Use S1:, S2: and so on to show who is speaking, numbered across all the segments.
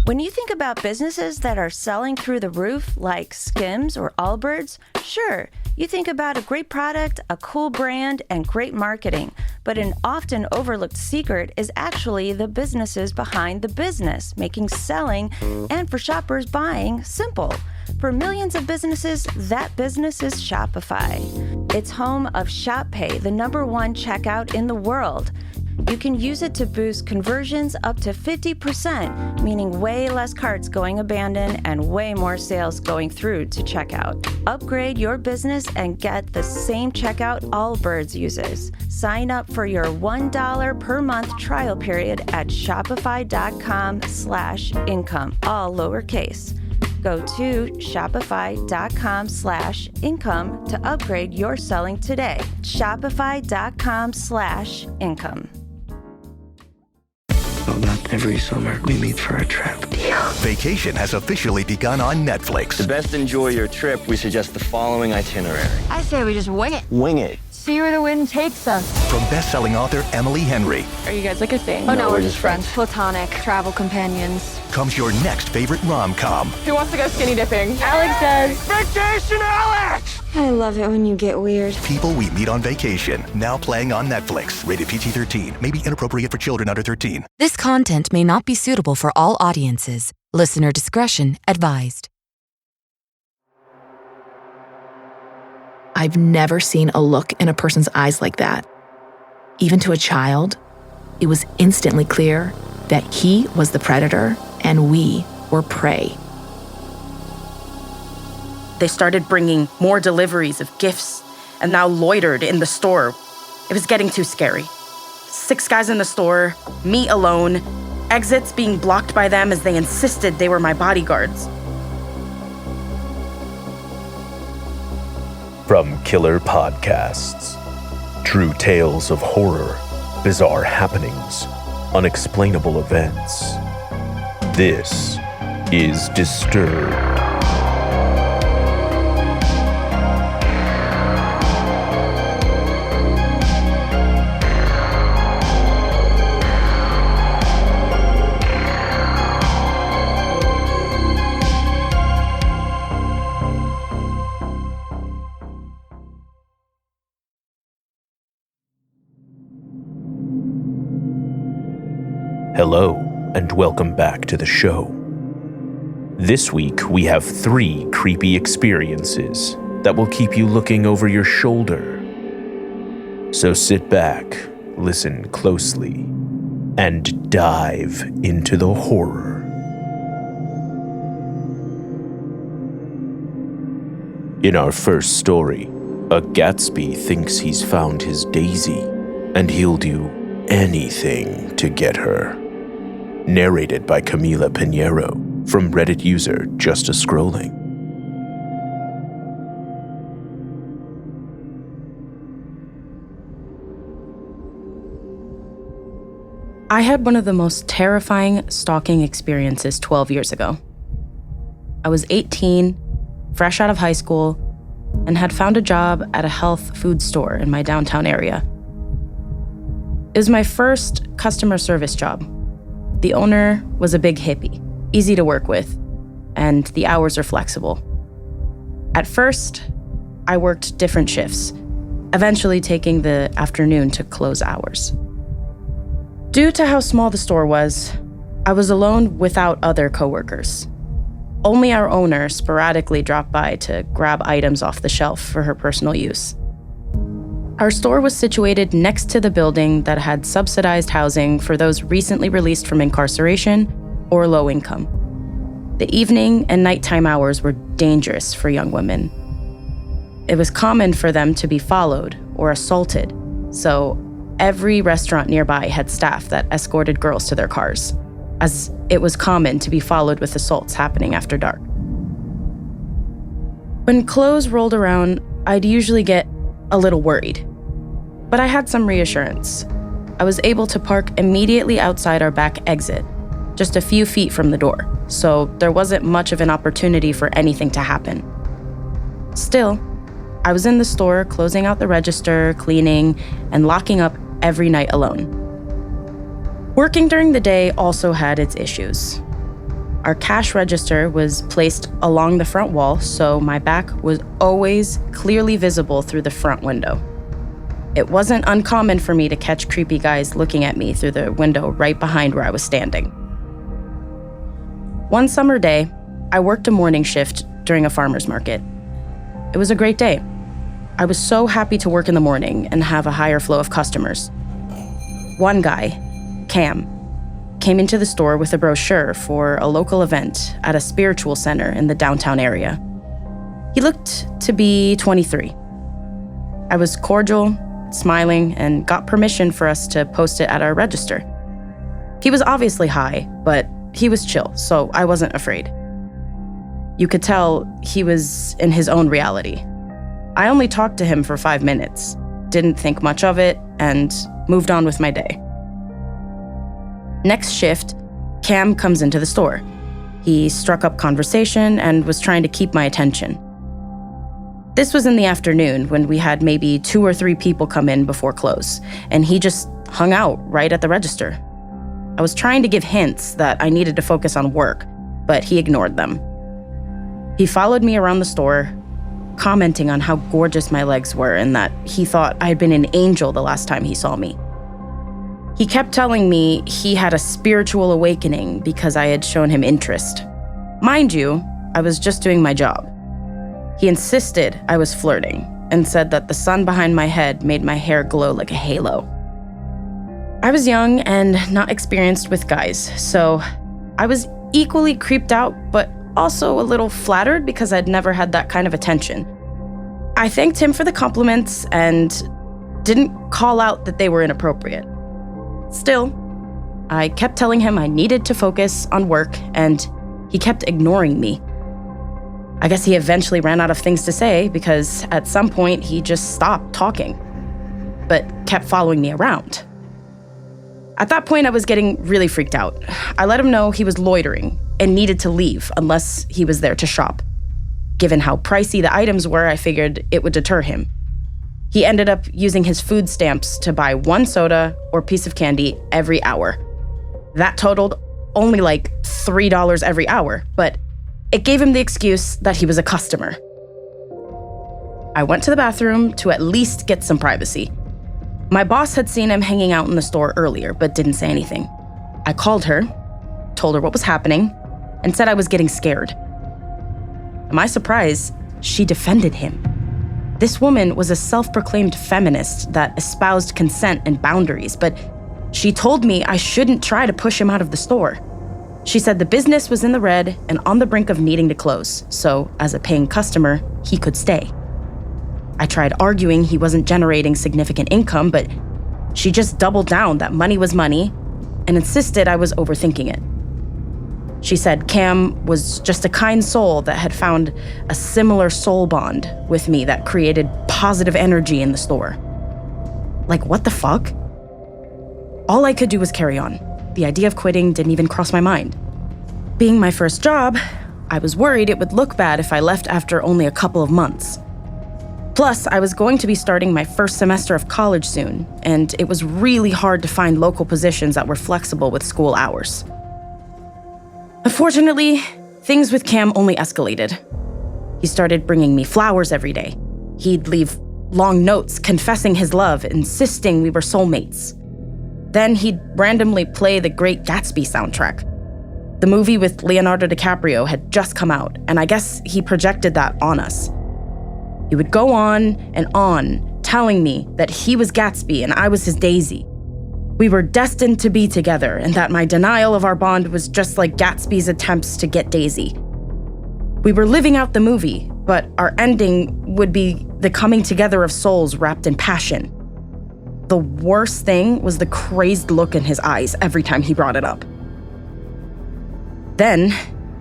S1: When you think about businesses that are selling through the roof, like Skims or Allbirds, sure, you think about a great product, a cool brand, and great marketing. But an often overlooked secret is actually the businesses behind the business, making selling and for shoppers buying simple. For millions of businesses, that business is Shopify. It's home of Shop Pay, the #1 checkout in the world. You can use it to boost conversions up to 50%, meaning way less carts going abandoned and way more sales going through to checkout. Upgrade your business and get the same checkout Allbirds uses. Sign up for your $1 per month trial period at shopify.com/income, all lowercase. Go to shopify.com/income to upgrade your selling today. Shopify.com/income.
S2: About every summer, we meet for a trip.
S3: Vacation has officially begun on Netflix.
S4: To best enjoy your trip, we suggest the following itinerary.
S5: I say we just wing it.
S4: Wing it.
S5: See where the wind takes us.
S3: From best-selling author Emily Henry.
S5: Are you guys like a thing?
S4: No, we're just friends.
S5: Platonic travel companions.
S3: Comes your next favorite rom-com.
S5: Who wants to go skinny dipping? Alex does.
S4: Vacation, Alex!
S5: I love it when you get weird.
S3: People We Meet on Vacation. Now playing on Netflix. Rated PG-13. May be inappropriate for children under 13.
S6: This content may not be suitable for all audiences. Listener discretion advised.
S7: I've never seen a look in a person's eyes like that. Even to a child, it was instantly clear that he was the predator and we were prey.
S8: They started bringing more deliveries of gifts and now loitered in the store. It was getting too scary. 6 guys in the store, me alone, exits being blocked by them as they insisted they were my bodyguards.
S9: From Killer Podcasts, true tales of horror, bizarre happenings, unexplainable events. This is Disturbed. Hello, and welcome back to the show. This week, we have 3 creepy experiences that will keep you looking over your shoulder. So sit back, listen closely, and dive into the horror. In our first story, a Gatsby thinks he's found his Daisy, and he'll do anything to get her. Narrated by Camila Piñero from Reddit user Just a Scrolling.
S8: I had one of the most terrifying stalking experiences 12 years ago. I was 18, fresh out of high school, and had found a job at a health food store in my downtown area. It was my first customer service job. The owner was a big hippie, easy to work with, and the hours are flexible. At first, I worked different shifts, eventually taking the afternoon to close hours. Due to how small the store was, I was alone without other coworkers. Only our owner sporadically dropped by to grab items off the shelf for her personal use. Our store was situated next to the building that had subsidized housing for those recently released from incarceration or low income. The evening and nighttime hours were dangerous for young women. It was common for them to be followed or assaulted, so every restaurant nearby had staff that escorted girls to their cars, as it was common to be followed with assaults happening after dark. When close rolled around, I'd usually get a little worried, but I had some reassurance. I was able to park immediately outside our back exit, just a few feet from the door, so there wasn't much of an opportunity for anything to happen. Still, I was in the store closing out the register, cleaning, and locking up every night alone. Working during the day also had its issues. Our cash register was placed along the front wall, so my back was always clearly visible through the front window. It wasn't uncommon for me to catch creepy guys looking at me through the window right behind where I was standing. One summer day, I worked a morning shift during a farmer's market. It was a great day. I was so happy to work in the morning and have a higher flow of customers. One guy, Cam, came into the store with a brochure for a local event at a spiritual center in the downtown area. He looked to be 23. I was cordial, smiling, and got permission for us to post it at our register. He was obviously high, but he was chill, so I wasn't afraid. You could tell he was in his own reality. I only talked to him for 5 minutes, didn't think much of it, and moved on with my day. Next shift, Cam comes into the store. He struck up conversation and was trying to keep my attention. This was in the afternoon when we had maybe 2 or 3 people come in before close, and he just hung out right at the register. I was trying to give hints that I needed to focus on work, but he ignored them. He followed me around the store, commenting on how gorgeous my legs were and that he thought I had been an angel the last time he saw me. He kept telling me he had a spiritual awakening because I had shown him interest. Mind you, I was just doing my job. He insisted I was flirting and said that the sun behind my head made my hair glow like a halo. I was young and not experienced with guys, so I was equally creeped out, but also a little flattered because I'd never had that kind of attention. I thanked him for the compliments and didn't call out that they were inappropriate. Still, I kept telling him I needed to focus on work, and he kept ignoring me. I guess he eventually ran out of things to say because at some point he just stopped talking, but kept following me around. At that point, I was getting really freaked out. I let him know he was loitering and needed to leave unless he was there to shop. Given how pricey the items were, I figured it would deter him. He ended up using his food stamps to buy 1 soda or piece of candy every hour. That totaled only like $3 every hour, but it gave him the excuse that he was a customer. I went to the bathroom to at least get some privacy. My boss had seen him hanging out in the store earlier, but didn't say anything. I called her, told her what was happening, and said I was getting scared. To my surprise, she defended him. This woman was a self-proclaimed feminist that espoused consent and boundaries, but she told me I shouldn't try to push him out of the store. She said the business was in the red and on the brink of needing to close, so as a paying customer, he could stay. I tried arguing he wasn't generating significant income, but she just doubled down that money was money and insisted I was overthinking it. She said Cam was just a kind soul that had found a similar soul bond with me that created positive energy in the store. Like, what the fuck? All I could do was carry on. The idea of quitting didn't even cross my mind. Being my first job, I was worried it would look bad if I left after only a couple of months. Plus, I was going to be starting my first semester of college soon, and it was really hard to find local positions that were flexible with school hours. Unfortunately, things with Cam only escalated. He started bringing me flowers every day. He'd leave long notes confessing his love, insisting we were soulmates. Then he'd randomly play the Great Gatsby soundtrack. The movie with Leonardo DiCaprio had just come out, and I guess he projected that on us. He would go on and on, telling me that he was Gatsby and I was his Daisy. We were destined to be together, and that my denial of our bond was just like Gatsby's attempts to get Daisy. We were living out the movie, but our ending would be the coming together of souls wrapped in passion. The worst thing was the crazed look in his eyes every time he brought it up. Then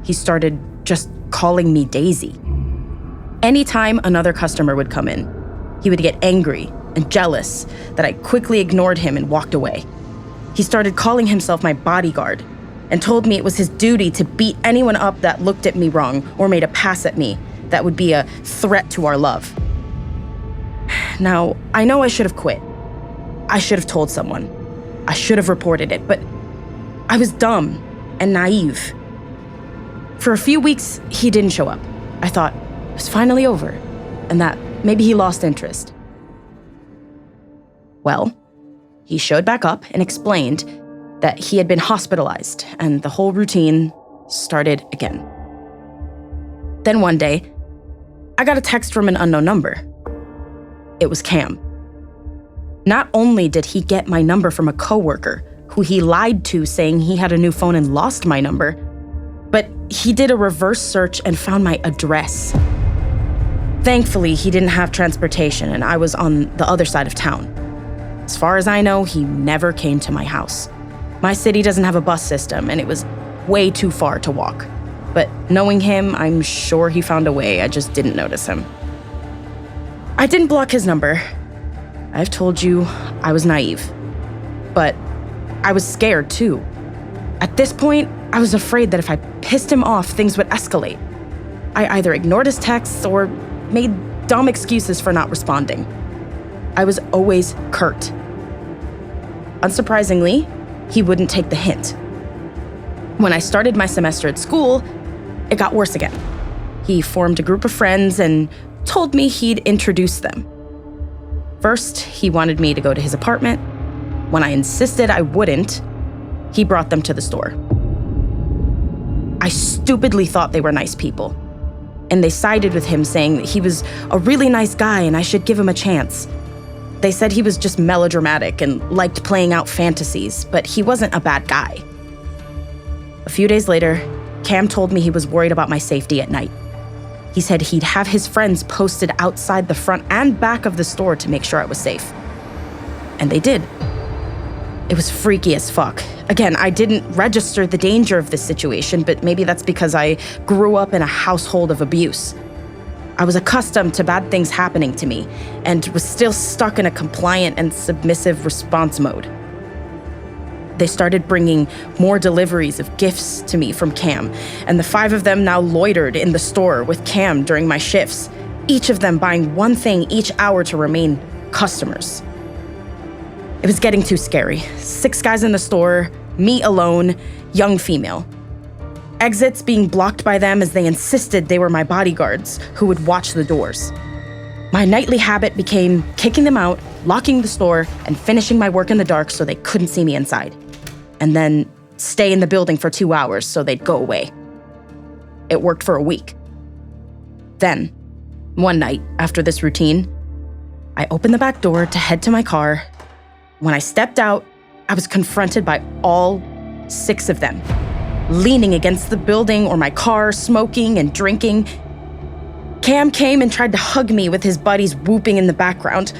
S8: he started just calling me Daisy. Anytime another customer would come in, he would get angry and jealous that I quickly ignored him and walked away. He started calling himself my bodyguard and told me it was his duty to beat anyone up that looked at me wrong or made a pass at me that would be a threat to our love. Now, I know I should have quit. I should have told someone. I should have reported it, but I was dumb and naive. For a few weeks, he didn't show up. I thought it was finally over, and that maybe he lost interest. Well, he showed back up and explained that he had been hospitalized, and the whole routine started again. Then one day, I got a text from an unknown number. It was Cam. Not only did he get my number from a coworker who he lied to saying he had a new phone and lost my number, but he did a reverse search and found my address. Thankfully, he didn't have transportation and I was on the other side of town. As far as I know, he never came to my house. My city doesn't have a bus system and it was way too far to walk. But knowing him, I'm sure he found a way, I just didn't notice him. I didn't block his number. I've told you I was naive. But I was scared too. At this point, I was afraid that if I pissed him off, things would escalate. I either ignored his texts or made dumb excuses for not responding. I was always curt. Unsurprisingly, he wouldn't take the hint. When I started my semester at school, it got worse again. He formed a group of friends and told me he'd introduce them. First, he wanted me to go to his apartment. When I insisted I wouldn't, he brought them to the store. I stupidly thought they were nice people, and they sided with him saying that he was a really nice guy and I should give him a chance. They said he was just melodramatic and liked playing out fantasies, but he wasn't a bad guy. A few days later, Cam told me he was worried about my safety at night. He said he'd have his friends posted outside the front and back of the store to make sure I was safe. And they did. It was freaky as fuck. Again, I didn't register the danger of this situation, but maybe that's because I grew up in a household of abuse. I was accustomed to bad things happening to me and was still stuck in a compliant and submissive response mode. They started bringing more deliveries of gifts to me from Cam, and the 5 of them now loitered in the store with Cam during my shifts, each of them buying one thing each hour to remain customers. It was getting too scary. 6 guys in the store, me alone, young female. Exits being blocked by them as they insisted they were my bodyguards who would watch the doors. My nightly habit became kicking them out, locking the store, and finishing my work in the dark so they couldn't see me inside. And then stay in the building for 2 hours so they'd go away. It worked for a week. Then, one night after this routine, I opened the back door to head to my car. When I stepped out, I was confronted by all 6 of them, leaning against the building or my car, smoking and drinking. Cam came and tried to hug me with his buddies whooping in the background.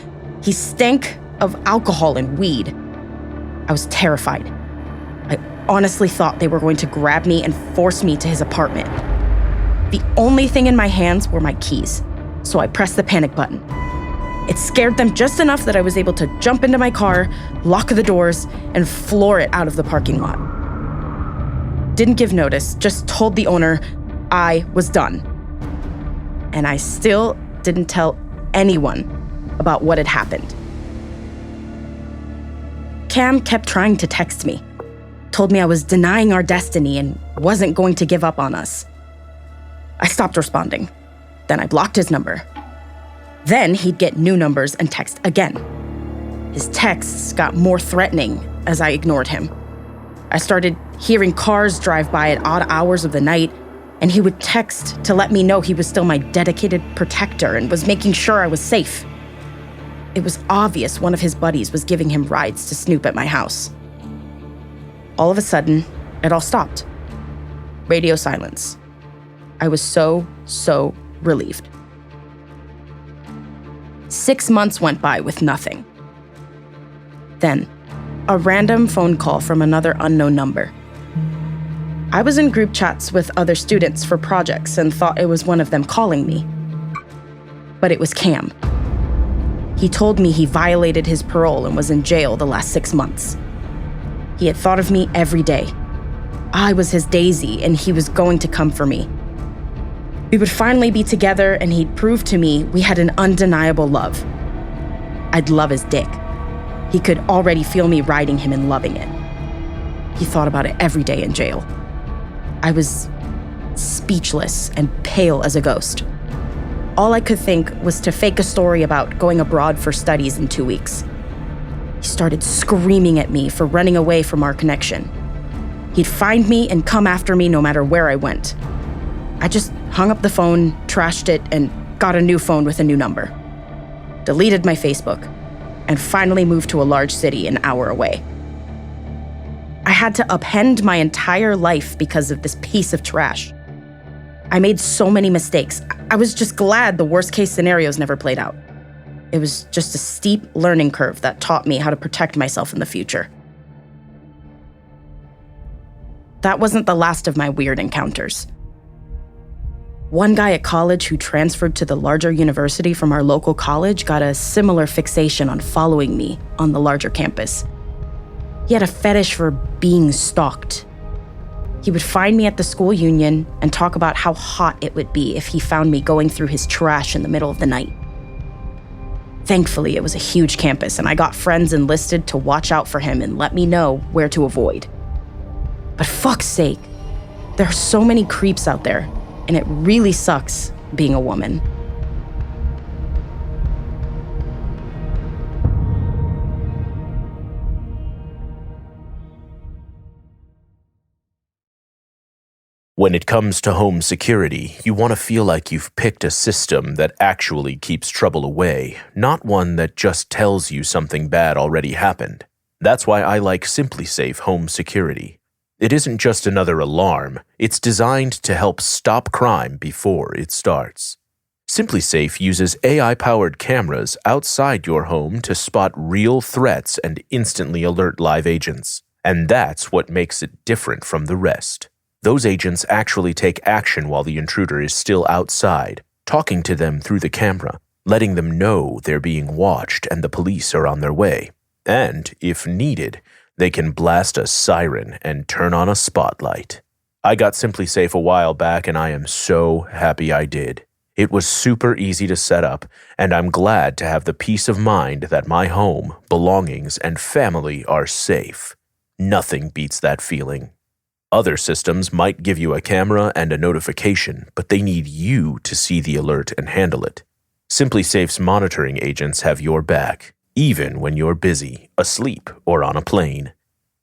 S8: He stank of alcohol and weed. I was terrified. I honestly thought they were going to grab me and force me to his apartment. The only thing in my hands were my keys, so I pressed the panic button. It scared them just enough that I was able to jump into my car, lock the doors, and floor it out of the parking lot. Didn't give notice, just told the owner I was done. And I still didn't tell anyone about what had happened. Cam kept trying to text me, told me I was denying our destiny and wasn't going to give up on us. I stopped responding. Then I blocked his number. Then he'd get new numbers and text again. His texts got more threatening as I ignored him. I started hearing cars drive by at odd hours of the night, and he would text to let me know he was still my dedicated protector and was making sure I was safe. It was obvious one of his buddies was giving him rides to snoop at my house. All of a sudden, it all stopped. Radio silence. I was so relieved. 6 months went by with nothing. Then, a random phone call from another unknown number. I was in group chats with other students for projects and thought it was one of them calling me. But it was Cam. He told me he violated his parole and was in jail the last 6 months. He had thought of me every day. I was his Daisy, and he was going to come for me. We would finally be together, and he'd prove to me we had an undeniable love. I'd love his dick. He could already feel me riding him and loving it. He thought about it every day in jail. I was speechless and pale as a ghost. All I could think was to fake a story about going abroad for studies in 2 weeks. He started screaming at me for running away from our connection. He'd find me and come after me no matter where I went. I just hung up the phone, trashed it, and got a new phone with a new number. Deleted my Facebook, and finally moved to a large city an hour away. I had to upend my entire life because of this piece of trash. I made so many mistakes. I was just glad the worst-case scenarios never played out. It was just a steep learning curve that taught me how to protect myself in the future. That wasn't the last of my weird encounters. One guy at college who transferred to the larger university from our local college got a similar fixation on following me on the larger campus. He had a fetish for being stalked. He would find me at the school union and talk about how hot it would be if he found me going through his trash in the middle of the night. Thankfully, it was a huge campus, and I got friends enlisted to watch out for him and let me know where to avoid. But fuck's sake, there are so many creeps out there, and it really sucks being a woman.
S9: When it comes to home security, you want to feel like you've picked a system that actually keeps trouble away, not one that just tells you something bad already happened. That's why I like SimpliSafe Home Security. It isn't just another alarm, it's designed to help stop crime before it starts. SimpliSafe uses AI-powered cameras outside your home to spot real threats and instantly alert live agents. And that's what makes it different from the rest. Those agents actually take action while the intruder is still outside, talking to them through the camera, letting them know they're being watched and the police are on their way. And, if needed, they can blast a siren and turn on a spotlight. I got SimpliSafe a while back and I am so happy I did. It was super easy to set up, and I'm glad to have the peace of mind that my home, belongings, and family are safe. Nothing beats that feeling. Other systems might give you a camera and a notification, but they need you to see the alert and handle it. SimpliSafe's monitoring agents have your back, even when you're busy, asleep, or on a plane.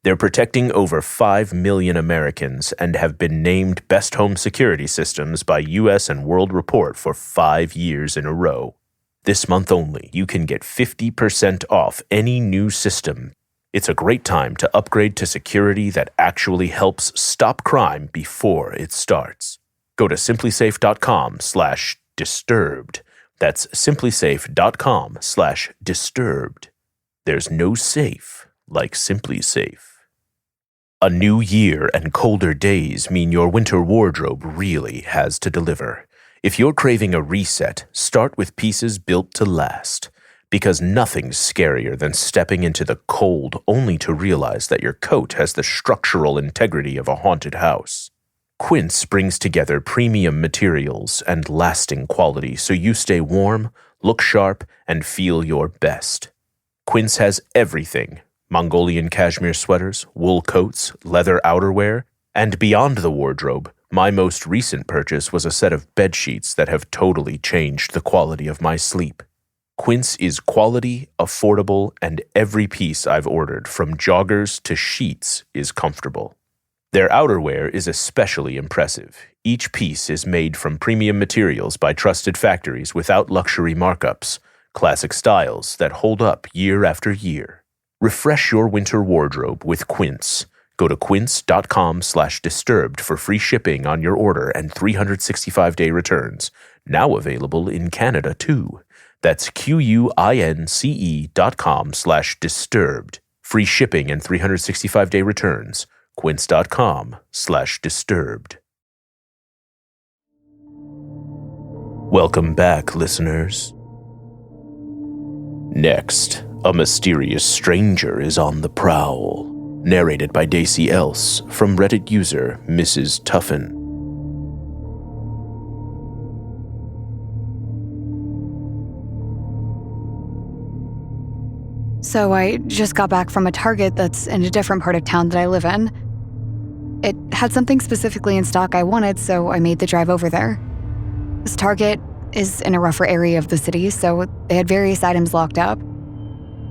S9: They're protecting over 5 million Americans and have been named Best Home Security Systems by U.S. and World Report for 5 years in a row. This month only, you can get 50% off any new system. It's a great time to upgrade to security that actually helps stop crime before it starts. Go to simplisafe.com/disturbed. That's simplisafe.com/disturbed. There's no safe like SimpliSafe. A new year and colder days mean your winter wardrobe really has to deliver. If you're craving a reset, start with pieces built to last. Because nothing's scarier than stepping into the cold only to realize that your coat has the structural integrity of a haunted house. Quince brings together premium materials and lasting quality so you stay warm, look sharp, and feel your best. Quince has everything: Mongolian cashmere sweaters, wool coats, leather outerwear, and beyond the wardrobe, my most recent purchase was a set of bed sheets that have totally changed the quality of my sleep. Quince is quality, affordable, and every piece I've ordered, from joggers to sheets, is comfortable. Their outerwear is especially impressive. Each piece is made from premium materials by trusted factories without luxury markups, classic styles that hold up year after year. Refresh your winter wardrobe with Quince. Go to quince.com/disturbed for free shipping on your order and 365-day returns. Now available in Canada too. That's QUINCE.com/disturbed. Free shipping and 365-day returns. Quince.com/disturbed. Welcome back, listeners. Next, a mysterious stranger is on the prowl. Narrated by Dacey Else from Reddit user Mrs. Tuffin.
S5: So I just got back from a Target that's in a different part of town that I live in.
S10: It had something specifically in stock I wanted, so I made the drive over there. This Target is in a rougher area of the city, so they had various items locked up.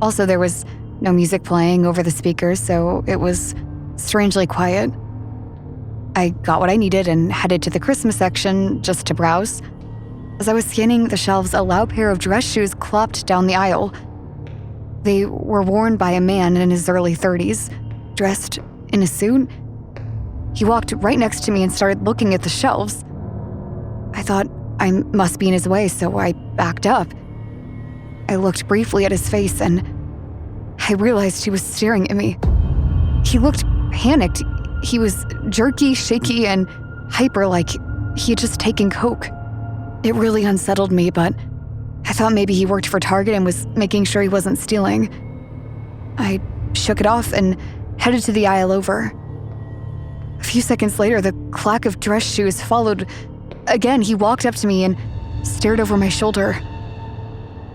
S10: Also, there was no music playing over the speakers, so it was strangely quiet. I got what I needed and headed to the Christmas section just to browse. As I was scanning the shelves, a loud pair of dress shoes clopped down the aisle. They were worn by a man in his early 30s, dressed in a suit. He walked right next to me and started looking at the shelves. I thought I must be in his way, so I backed up. I looked briefly at his face and I realized he was staring at me. He looked panicked. He was jerky, shaky, and hyper, like he had just taken coke. It really unsettled me, but I thought maybe he worked for Target and was making sure he wasn't stealing. I shook it off and headed to the aisle over. A few seconds later, the clack of dress shoes followed. Again, he walked up to me and stared over my shoulder.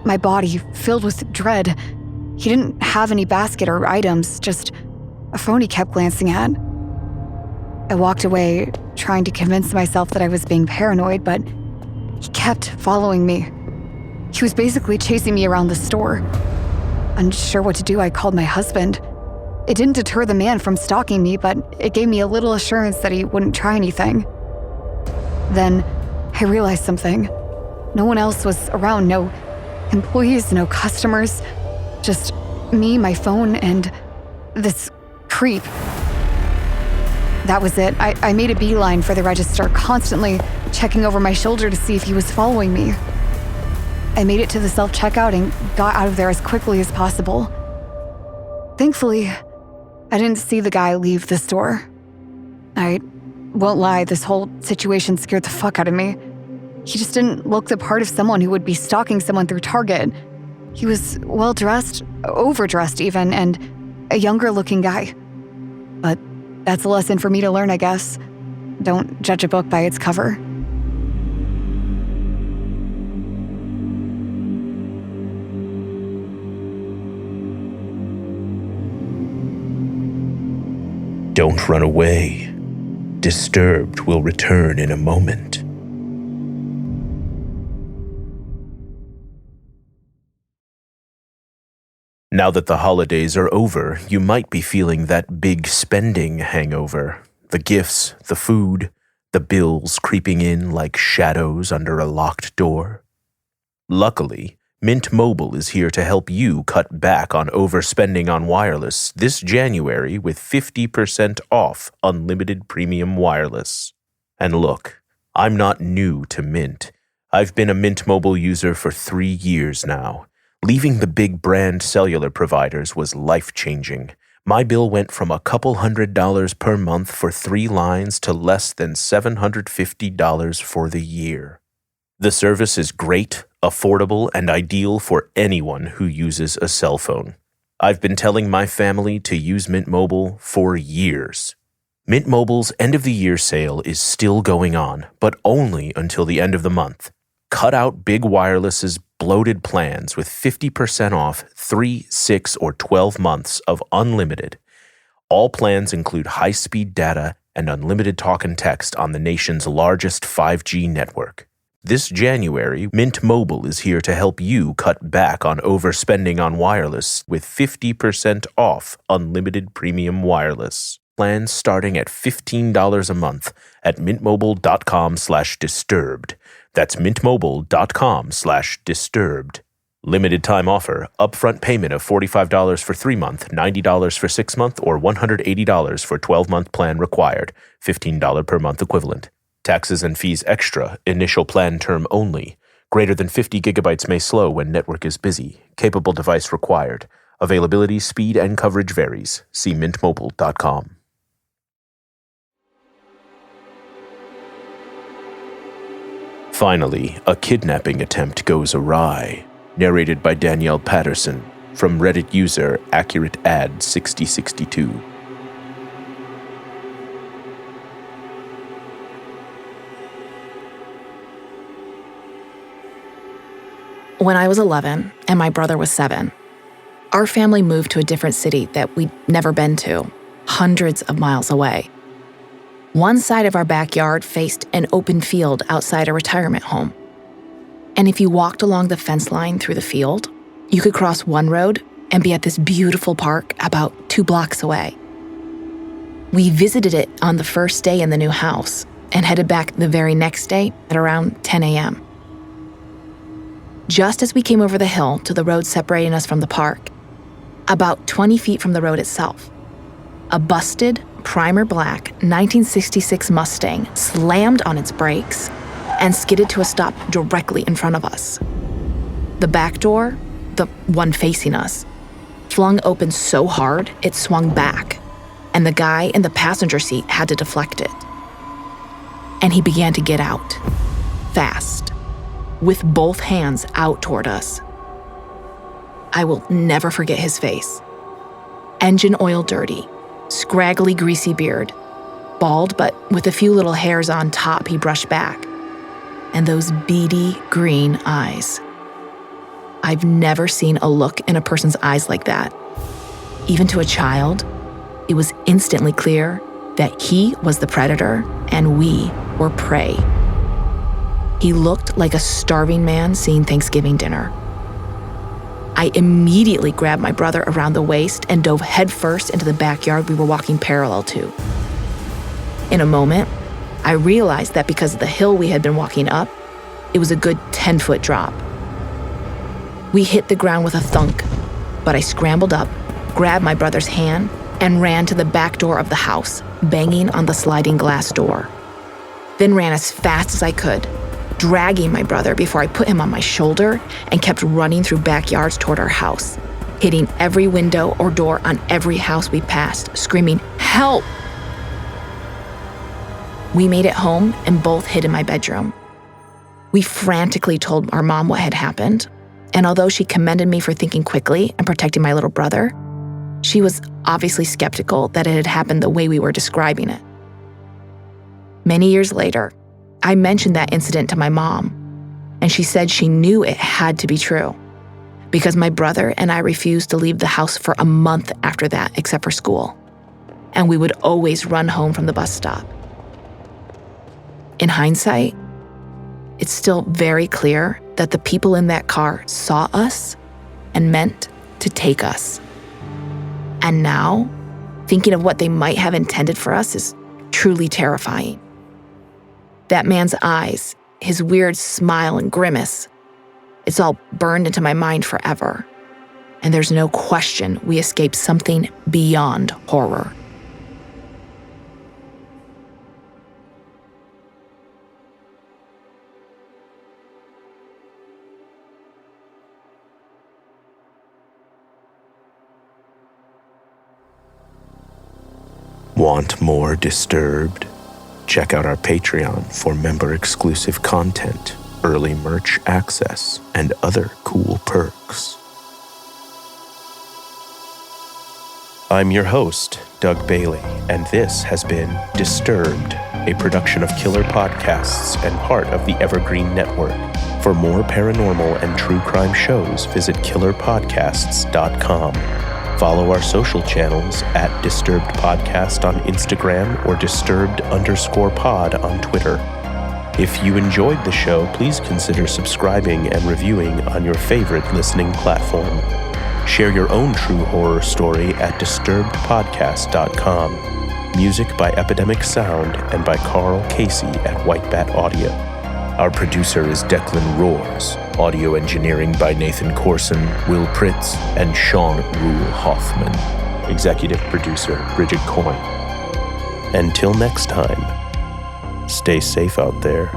S10: My body filled with dread. He didn't have any basket or items, just a phone he kept glancing at. I walked away, trying to convince myself that I was being paranoid, but he kept following me. He was basically chasing me around the store. Unsure what to do, I called my husband. It didn't deter the man from stalking me, but it gave me a little assurance that he wouldn't try anything. Then I realized something. No one else was around, no employees, no customers, just me, my phone, and this creep. That was it. I made a beeline for the register, constantly checking over my shoulder to see if he was following me. I made it to the self-checkout and got out of there as quickly as possible. Thankfully, I didn't see the guy leave the store. I won't lie, this whole situation scared the fuck out of me. He just didn't look the part of someone who would be stalking someone through Target. He was well-dressed, overdressed even, and a younger-looking guy. But that's a lesson for me to learn, I guess. Don't judge a book by its cover.
S9: Don't run away. Disturbed will return in a moment. Now that the holidays are over, you might be feeling that big spending hangover. The gifts, the food, the bills creeping in like shadows under a locked door. Luckily, Mint Mobile is here to help you cut back on overspending on wireless this January with 50% off unlimited premium wireless. And look, I'm not new to Mint. I've been a Mint Mobile user for 3 years now. Leaving the big brand cellular providers was life-changing. My bill went from a couple $100s per month for 3 lines to less than $750 for the year. The service is great, affordable, and ideal for anyone who uses a cell phone. I've been telling my family to use Mint Mobile for years. Mint Mobile's end-of-the-year sale is still going on, but only until the end of the month. Cut out Big Wireless's bloated plans with 50% off 3, 6, or 12 months of unlimited. All plans include high-speed data and unlimited talk and text on the nation's largest 5G network. This January, Mint Mobile is here to help you cut back on overspending on wireless with 50% off unlimited premium wireless. Plans starting at $15 a month at mintmobile.com/disturbed. That's mintmobile.com/disturbed. Limited time offer. Upfront payment of $45 for 3-month, $90 for 6-month, or $180 for 12-month plan required. $15 per month equivalent. Taxes and fees extra. Initial plan term only. Greater than 50 gigabytes may slow when network is busy. Capable device required. Availability, speed, and coverage varies. See mintmobile.com. Finally, a kidnapping attempt goes awry. Narrated by Danielle Patterson from Reddit user AccurateAd6062.
S7: When I was 11 and my brother was 7, our family moved to a different city that we'd never been to, hundreds of miles away. One side of our backyard faced an open field outside a retirement home. And if you walked along the fence line through the field, you could cross one road and be at this beautiful park about 2 blocks away. We visited it on the first day in the new house and headed back the very next day at around 10 a.m. Just as we came over the hill to the road separating us from the park, about 20 feet from the road itself, a busted, primer black 1966 Mustang slammed on its brakes and skidded to a stop directly in front of us. The back door, the one facing us, flung open so hard it swung back, and the guy in the passenger seat had to deflect it. And he began to get out, fast, with both hands out toward us. I will never forget his face. Engine oil dirty, scraggly greasy beard, bald but with a few little hairs on top he brushed back, and those beady green eyes. I've never seen a look in a person's eyes like that. Even to a child, it was instantly clear that he was the predator and we were prey. He looked like a starving man seeing Thanksgiving dinner. I immediately grabbed my brother around the waist and dove headfirst into the backyard we were walking parallel to. In a moment, I realized that because of the hill we had been walking up, it was a good 10-foot drop. We hit the ground with a thunk, but I scrambled up, grabbed my brother's hand, and ran to the back door of the house, banging on the sliding glass door. Then ran as fast as I could, dragging my brother before I put him on my shoulder and kept running through backyards toward our house, hitting every window or door on every house we passed, screaming, "Help!" We made it home and both hid in my bedroom. We frantically told our mom what had happened, and although she commended me for thinking quickly and protecting my little brother, she was obviously skeptical that it had happened the way we were describing it. Many years later, I mentioned that incident to my mom, and she said she knew it had to be true because my brother and I refused to leave the house for a month after that except for school, and we would always run home from the bus stop. In hindsight, it's still very clear that the people in that car saw us and meant to take us. And now, thinking of what they might have intended for us is truly terrifying. That man's eyes, his weird smile and grimace, it's all burned into my mind forever. And there's no question we escaped something beyond horror.
S9: Want more Disturbed? Check out our Patreon for member-exclusive content, early merch access, and other cool perks. I'm your host, Doug Bailey, and this has been Disturbed, a production of Killer Podcasts and part of the Evergreen Network. For more paranormal and true crime shows, visit killerpodcasts.com. Follow our social channels at Disturbed Podcast on Instagram or Disturbed_pod on Twitter. If you enjoyed the show, please consider subscribing and reviewing on your favorite listening platform. Share your own true horror story at disturbedpodcast.com. Music by Epidemic Sound and by Carl Casey at White Bat Audio. Our producer is Declan Roars. Audio engineering by Nathan Corson, Will Pritz, and Sean Rule Hoffman. Executive producer Bridget Coyne. Until next time, stay safe out there.